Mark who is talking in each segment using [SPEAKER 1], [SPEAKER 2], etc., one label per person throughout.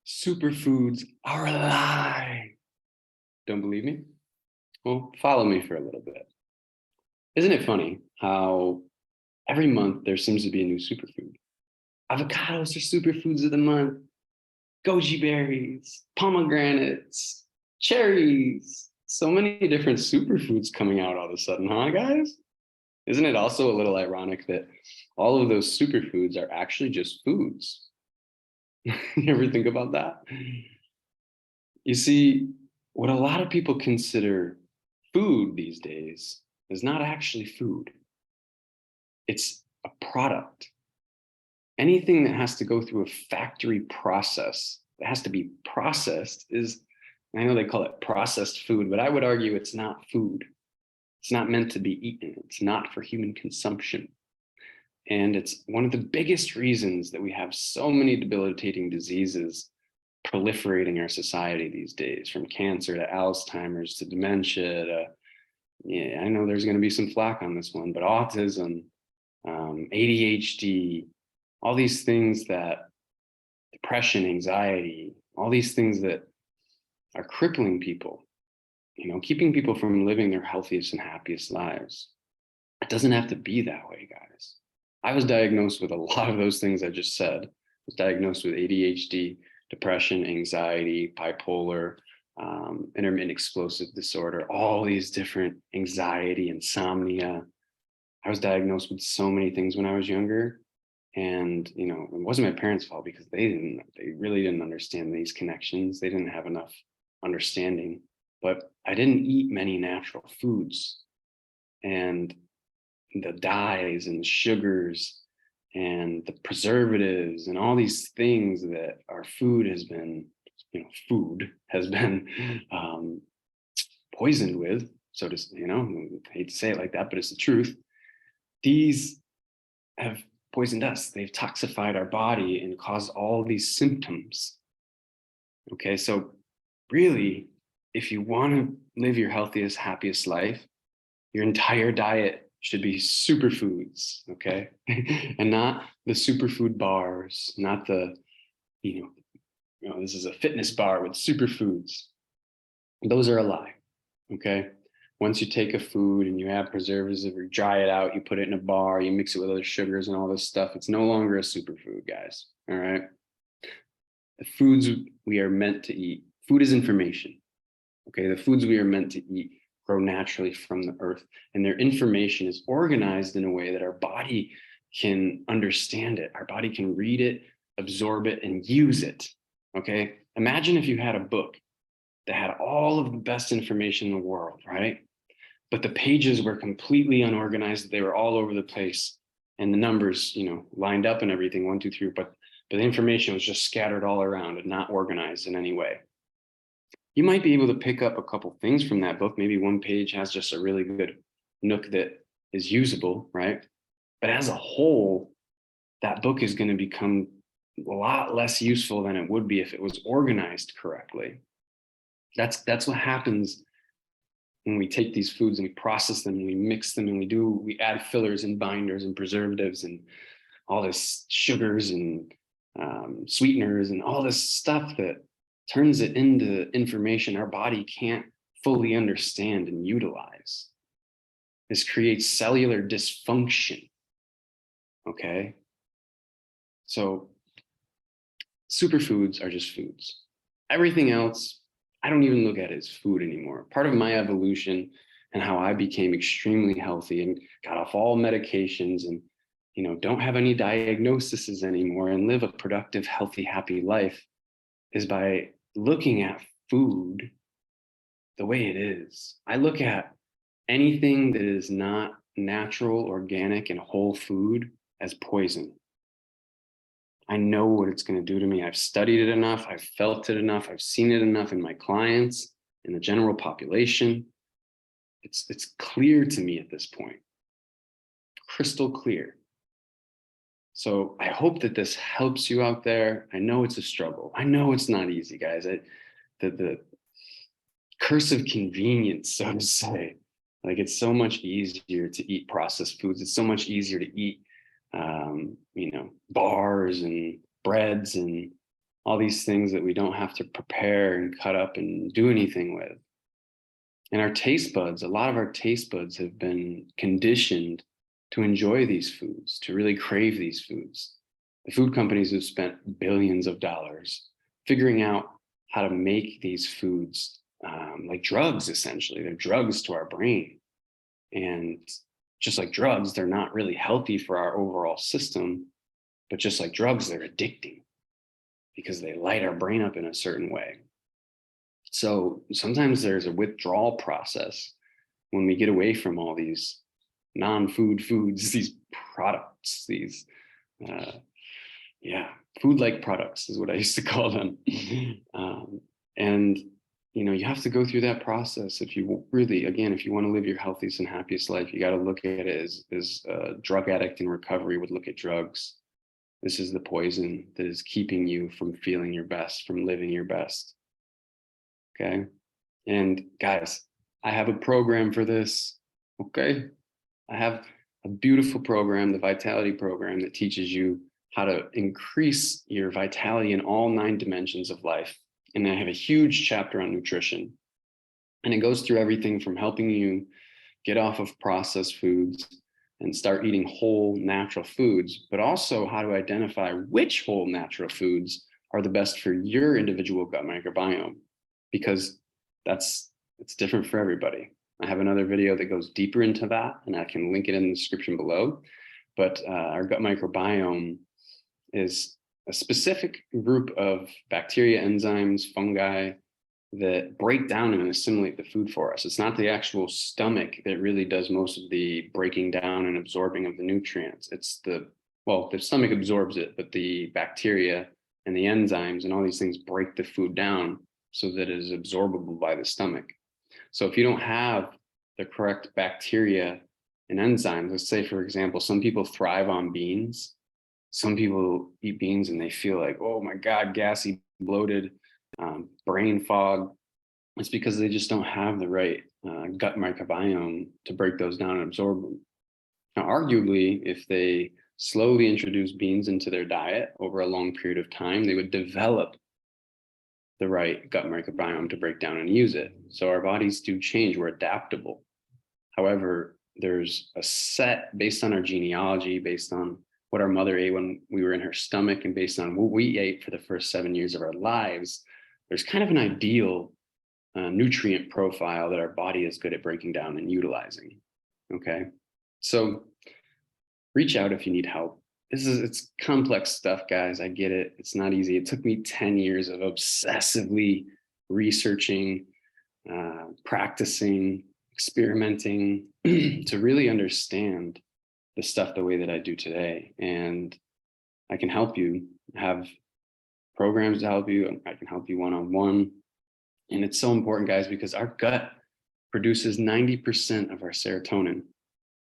[SPEAKER 1] Superfoods are a lie. Don't believe me? Well, follow me for a little bit. Isn't it funny how every month there seems to be a new superfood? Avocados are superfoods of the month, goji berries, pomegranates, cherries. So many different superfoods coming out all of a sudden, huh, guys? Isn't it also a little ironic that all of those superfoods are actually just foods? You ever think about that? You see, what a lot of people consider food these days is not actually food. It's a product. Anything that has to go through a factory process, that has to be processed is, I know they call it processed food, but I would argue it's not food. It's not meant to be eaten. It's not for human consumption. And it's one of the biggest reasons that we have so many debilitating diseases proliferating our society these days, from cancer to Alzheimer's to dementia to, yeah, I know there's going to be some flack on this one, but autism, ADHD, all these things that depression, anxiety, all these things that are crippling people, keeping people from living their healthiest and happiest lives. It doesn't have to be that way, guys. I was diagnosed with a lot of those things I just said. I was diagnosed with ADHD, depression, anxiety, bipolar, intermittent explosive disorder, all these different anxiety, insomnia. I was diagnosed with so many things when I was younger. And, it wasn't my parents' fault because they really didn't understand these connections. They didn't have enough understanding, but I didn't eat many natural foods. And the dyes and the sugars and the preservatives and all these things that our food has been, poisoned with, so to, I hate to say it like that, but it's the truth. These have poisoned us. They've toxified our body and caused all these symptoms. Okay, so really, if you want to live your healthiest, happiest life, your entire diet should be superfoods, okay? And not the superfood bars, not the, this is a fitness bar with superfoods. Those are a lie, okay? Once you take a food and you add preservatives or dry it out, you put it in a bar, you mix it with other sugars and all this stuff, it's no longer a superfood, guys, all right? The foods we are meant to eat, food is information, okay? The foods we are meant to eat grow naturally from the earth, and their information is organized in a way that our body can understand it. Our body can read it, absorb it, and use it, okay? Imagine if you had a book that had all of the best information in the world, right? But the pages were completely unorganized. They were all over the place, and the numbers, lined up and everything, 1, 2, 3, but the information was just scattered all around and not organized in any way. You might be able to pick up a couple things from that book. Maybe one page has just a really good nook that is usable, right? But as a whole, that book is going to become a lot less useful than it would be if it was organized correctly. That's what happens when we take these foods and we process them and we mix them and we add fillers and binders and preservatives and all this sugars and sweeteners and all this stuff that turns it into information our body can't fully understand and utilize. This creates cellular dysfunction, okay? So superfoods are just foods. Everything else, I don't even look at it as food anymore. Part of my evolution and how I became extremely healthy and got off all medications and, don't have any diagnoses anymore and live a productive, healthy, happy life is by looking at food the way it is. I look at anything that is not natural, organic, and whole food as poison. I know what it's going to do to me. I've studied it enough. I've felt it enough. I've seen it enough in my clients, in the general population. It's clear to me at this point, crystal clear. So I hope that this helps you out there. I know it's a struggle. I know it's not easy, guys. The curse of convenience, so to say. Like, it's so much easier to eat processed foods. It's so much easier to eat, bars and breads and all these things that we don't have to prepare and cut up and do anything with. And our taste buds, a lot of our taste buds have been conditioned to enjoy these foods, to really crave these foods. The food companies have spent billions of dollars figuring out how to make these foods like drugs, essentially. They're drugs to our brain. And just like drugs, they're not really healthy for our overall system. But just like drugs, they're addicting because they light our brain up in a certain way. So sometimes there's a withdrawal process when we get away from all these non-food foods, these products, these food-like products is what I used to call them. And you have to go through that process if you really, again, if you want to live your healthiest and happiest life, you got to look at it as a drug addict in recovery would look at drugs. This is the poison that is keeping you from feeling your best, from living your best. Okay. And guys, I have a program for this. Okay. I have a beautiful program, the Vitality program, that teaches you how to increase your vitality in all 9 dimensions of life. And I have a huge chapter on nutrition. And it goes through everything from helping you get off of processed foods and start eating whole natural foods, but also how to identify which whole natural foods are the best for your individual gut microbiome, because it's different for everybody. I have another video that goes deeper into that, and I can link it in the description below. But our gut microbiome is a specific group of bacteria, enzymes, fungi that break down and assimilate the food for us. It's not the actual stomach that really does most of the breaking down and absorbing of the nutrients. It's the stomach absorbs it, but the bacteria and the enzymes and all these things break the food down so that it is absorbable by the stomach. So if you don't have the correct bacteria and enzymes, let's say, for example, some people thrive on beans. Some people eat beans and they feel like, oh my God, gassy, bloated, brain fog. It's because they just don't have the right gut microbiome to break those down and absorb them. Now, arguably, if they slowly introduce beans into their diet over a long period of time, they would develop the right gut microbiome to break down and use it. So our bodies do change, we're adaptable. However, there's a set based on our genealogy, based on what our mother ate when we were in her stomach, and based on what we ate for the first 7 years of our lives, there's kind of an ideal nutrient profile that our body is good at breaking down and utilizing. Okay, so reach out if you need help. It's complex stuff, guys. I get it. It's not easy. It took me 10 years of obsessively researching, practicing, experimenting to really understand the stuff the way that I do today. And I can help you, have programs to help you. I can help you one-on-one. And it's so important, guys, because our gut produces 90% of our serotonin.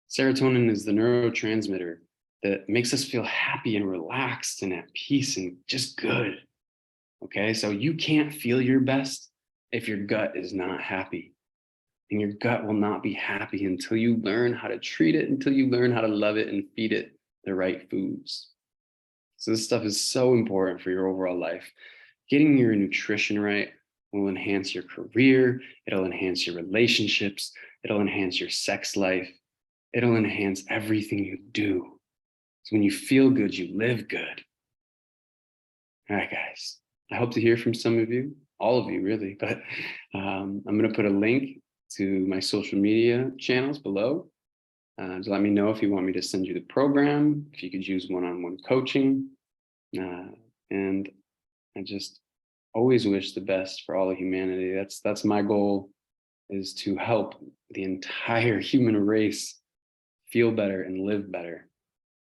[SPEAKER 1] Serotonin is the neurotransmitter that makes us feel happy and relaxed and at peace and just good. Okay, so you can't feel your best if your gut is not happy. And your gut will not be happy until you learn how to treat it, until you learn how to love it and feed it the right foods. So this stuff is so important for your overall life. Getting your nutrition right will enhance your career. It'll enhance your relationships. It'll enhance your sex life. It'll enhance everything you do. So when you feel good, you live good. All right, guys. I hope to hear from some of you, all of you really, but I'm going to put a link to my social media channels below. So let me know if you want me to send you the program, if you could use one-on-one coaching. And I just always wish the best for all of humanity. That's my goal, is to help the entire human race feel better and live better,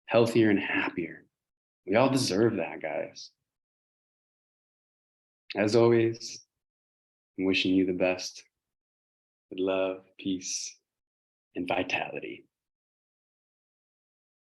[SPEAKER 1] healthier and happier. We all deserve that, guys. As always, I'm wishing you the best with love, peace, and vitality.